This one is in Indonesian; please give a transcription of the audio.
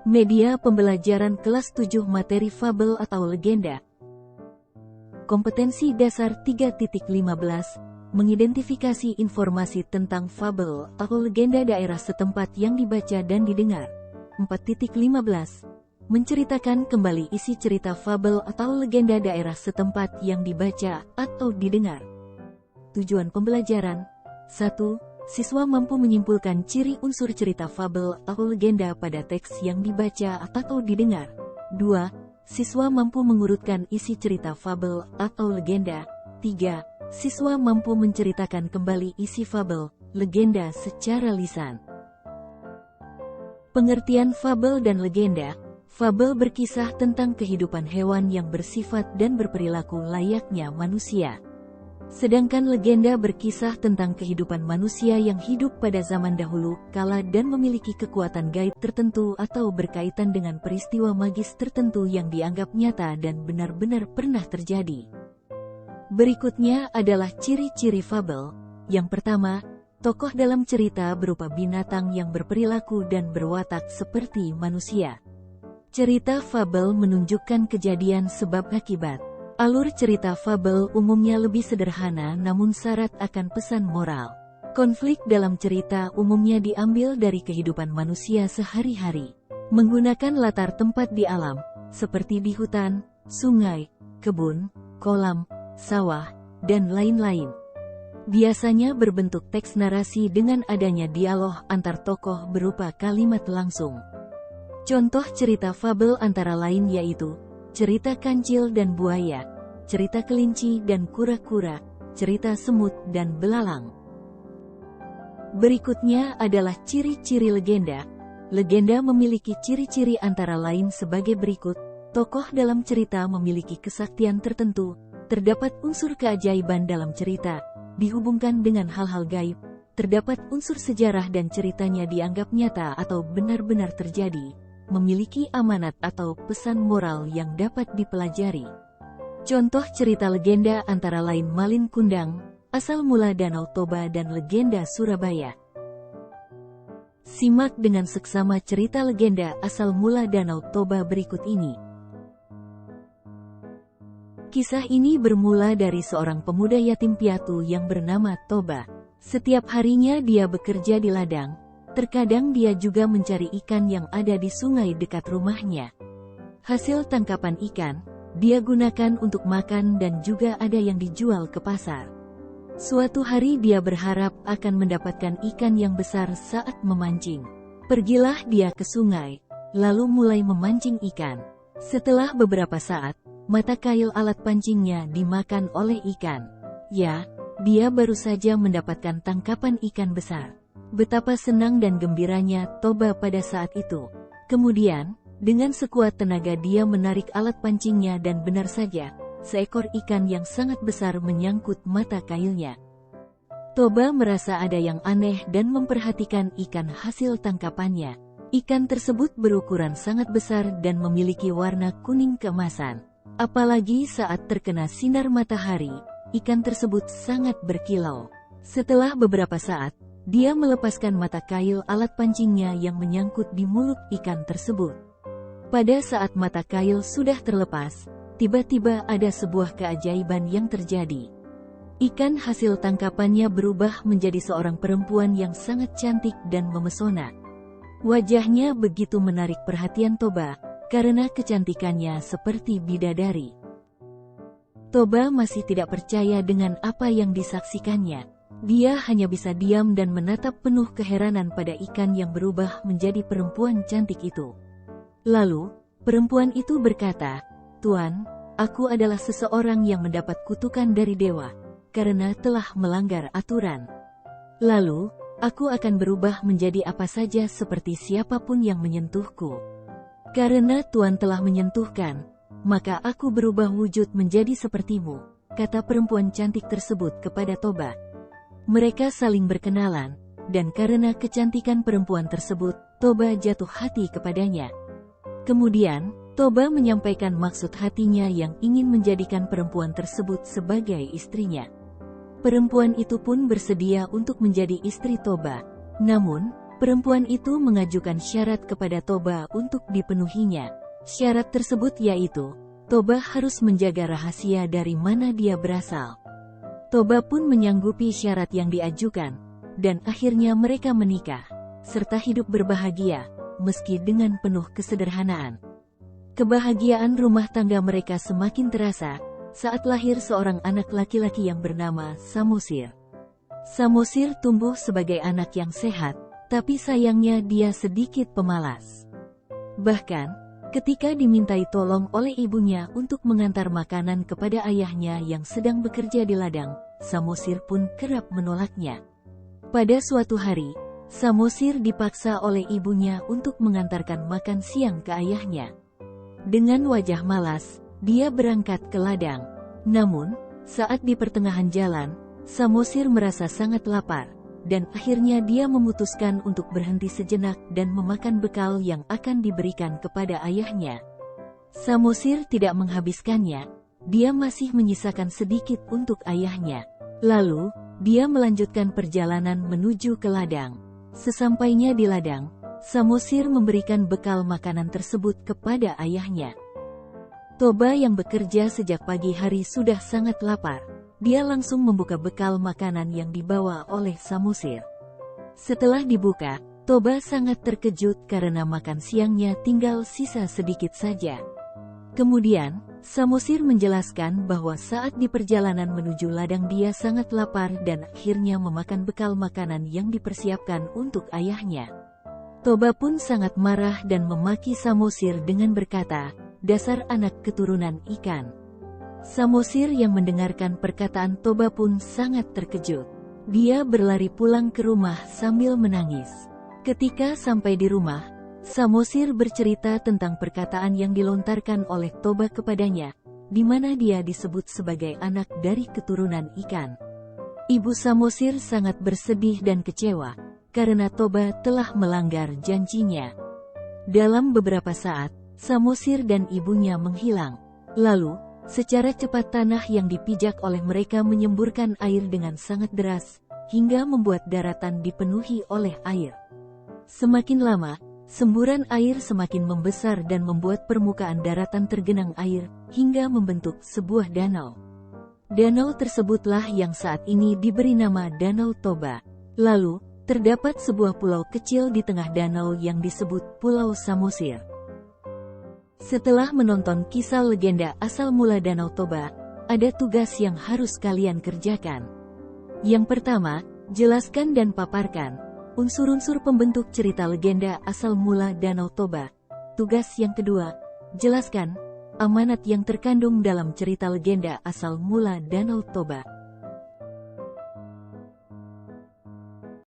Media pembelajaran kelas 7 materi fabel atau legenda. Kompetensi dasar 3.15, mengidentifikasi informasi tentang fabel atau legenda daerah setempat yang dibaca dan didengar. 4.15, menceritakan kembali isi cerita fabel atau legenda daerah setempat yang dibaca atau didengar. Tujuan pembelajaran: 1. Siswa mampu menyimpulkan ciri unsur cerita fabel atau legenda pada teks yang dibaca atau didengar. 2. Siswa mampu mengurutkan isi cerita fabel atau legenda. 3. Siswa mampu menceritakan kembali isi fabel, legenda secara lisan. Pengertian fabel dan legenda. Fabel berkisah tentang kehidupan hewan yang bersifat dan berperilaku layaknya manusia. Sedangkan legenda berkisah tentang kehidupan manusia yang hidup pada zaman dahulu kala dan memiliki kekuatan gaib tertentu atau berkaitan dengan peristiwa magis tertentu yang dianggap nyata dan benar-benar pernah terjadi. Berikutnya adalah ciri-ciri fabel. Yang pertama, tokoh dalam cerita berupa binatang yang berperilaku dan berwatak seperti manusia. Cerita fabel menunjukkan kejadian sebab akibat. Alur cerita fabel umumnya lebih sederhana namun syarat akan pesan moral. Konflik dalam cerita umumnya diambil dari kehidupan manusia sehari-hari, menggunakan latar tempat di alam, seperti di hutan, sungai, kebun, kolam, sawah, dan lain-lain. Biasanya berbentuk teks narasi dengan adanya dialog antar tokoh berupa kalimat langsung. Contoh cerita fabel antara lain yaitu cerita kancil dan buaya, cerita kelinci dan kura-kura, cerita semut dan belalang. Berikutnya adalah ciri-ciri legenda. Legenda memiliki ciri-ciri antara lain sebagai berikut. Tokoh dalam cerita memiliki kesaktian tertentu, terdapat unsur keajaiban dalam cerita, dihubungkan dengan hal-hal gaib, terdapat unsur sejarah dan ceritanya dianggap nyata atau benar-benar terjadi, memiliki amanat atau pesan moral yang dapat dipelajari. Contoh cerita legenda antara lain Malin Kundang, asal mula Danau Toba dan legenda Surabaya. Simak dengan seksama cerita legenda asal mula Danau Toba berikut ini. Kisah ini bermula dari seorang pemuda yatim piatu yang bernama Toba. Setiap harinya dia bekerja di ladang. Terkadang dia juga mencari ikan yang ada di sungai dekat rumahnya. Hasil tangkapan ikan, dia gunakan untuk makan dan juga ada yang dijual ke pasar. Suatu hari dia berharap akan mendapatkan ikan yang besar saat memancing. Pergilah dia ke sungai, lalu mulai memancing ikan. Setelah beberapa saat, mata kail alat pancingnya dimakan oleh ikan. Ya, dia baru saja mendapatkan tangkapan ikan besar. Betapa senang dan gembiranya Toba pada saat itu. Kemudian, dengan sekuat tenaga dia menarik alat pancingnya dan benar saja, seekor ikan yang sangat besar menyangkut mata kailnya. Toba merasa ada yang aneh dan memperhatikan ikan hasil tangkapannya. Ikan tersebut berukuran sangat besar dan memiliki warna kuning keemasan. Apalagi saat terkena sinar matahari, ikan tersebut sangat berkilau. Setelah beberapa saat, dia melepaskan mata kail alat pancingnya yang menyangkut di mulut ikan tersebut. Pada saat mata kail sudah terlepas, tiba-tiba ada sebuah keajaiban yang terjadi. Ikan hasil tangkapannya berubah menjadi seorang perempuan yang sangat cantik dan memesona. Wajahnya begitu menarik perhatian Toba, karena kecantikannya seperti bidadari. Toba masih tidak percaya dengan apa yang disaksikannya. Dia hanya bisa diam dan menatap penuh keheranan pada ikan yang berubah menjadi perempuan cantik itu. Lalu, perempuan itu berkata, "Tuan, aku adalah seseorang yang mendapat kutukan dari dewa, karena telah melanggar aturan. Lalu, aku akan berubah menjadi apa saja seperti siapapun yang menyentuhku. Karena Tuan telah menyentuhkan, maka aku berubah wujud menjadi sepertimu," kata perempuan cantik tersebut kepada Toba. Mereka saling berkenalan, dan karena kecantikan perempuan tersebut, Toba jatuh hati kepadanya. Kemudian, Toba menyampaikan maksud hatinya yang ingin menjadikan perempuan tersebut sebagai istrinya. Perempuan itu pun bersedia untuk menjadi istri Toba. Namun, Perempuan itu mengajukan syarat kepada Toba untuk dipenuhinya. Syarat tersebut yaitu, Toba harus menjaga rahasia dari mana dia berasal. Toba pun menyanggupi syarat yang diajukan, dan akhirnya mereka menikah, serta hidup berbahagia, meski dengan penuh kesederhanaan. Kebahagiaan rumah tangga mereka semakin terasa, saat lahir seorang anak laki-laki yang bernama Samosir. Samosir tumbuh sebagai anak yang sehat, tapi sayangnya dia sedikit pemalas. Bahkan, ketika dimintai tolong oleh ibunya untuk mengantar makanan kepada ayahnya yang sedang bekerja di ladang, Samosir pun kerap menolaknya. Pada suatu hari, Samosir dipaksa oleh ibunya untuk mengantarkan makan siang ke ayahnya. Dengan wajah malas, dia berangkat ke ladang. Namun, saat di pertengahan jalan, Samosir merasa sangat lapar, dan akhirnya dia memutuskan untuk berhenti sejenak dan memakan bekal yang akan diberikan kepada ayahnya. Samosir tidak menghabiskannya, dia masih menyisakan sedikit untuk ayahnya. Lalu, dia melanjutkan perjalanan menuju ke ladang. Sesampainya di ladang, Samosir memberikan bekal makanan tersebut kepada ayahnya. Toba yang bekerja sejak pagi hari sudah sangat lapar. Dia langsung membuka bekal makanan yang dibawa oleh Samosir. Setelah dibuka, Toba sangat terkejut karena makan siangnya tinggal sisa sedikit saja. Kemudian, Samosir menjelaskan bahwa saat di perjalanan menuju ladang dia sangat lapar dan akhirnya memakan bekal makanan yang dipersiapkan untuk ayahnya. Toba pun sangat marah dan memaki Samosir dengan berkata, "Dasar anak keturunan ikan." Samosir yang mendengarkan perkataan Toba pun sangat terkejut. Dia berlari pulang ke rumah sambil menangis. Ketika sampai di rumah, Samosir bercerita tentang perkataan yang dilontarkan oleh Toba kepadanya, di mana dia disebut sebagai anak dari keturunan ikan. Ibu Samosir sangat bersedih dan kecewa, karena Toba telah melanggar janjinya. Dalam beberapa saat, Samosir dan ibunya menghilang. Lalu, secara cepat tanah yang dipijak oleh mereka menyemburkan air dengan sangat deras, hingga membuat daratan dipenuhi oleh air. Semakin lama, semburan air semakin membesar dan membuat permukaan daratan tergenang air, hingga membentuk sebuah danau. Danau tersebutlah yang saat ini diberi nama Danau Toba. Lalu, terdapat sebuah pulau kecil di tengah danau yang disebut Pulau Samosir. Setelah menonton kisah legenda asal mula Danau Toba, ada tugas yang harus kalian kerjakan. Yang pertama, jelaskan dan paparkan unsur-unsur pembentuk cerita legenda asal mula Danau Toba. Tugas yang kedua, jelaskan amanat yang terkandung dalam cerita legenda asal mula Danau Toba.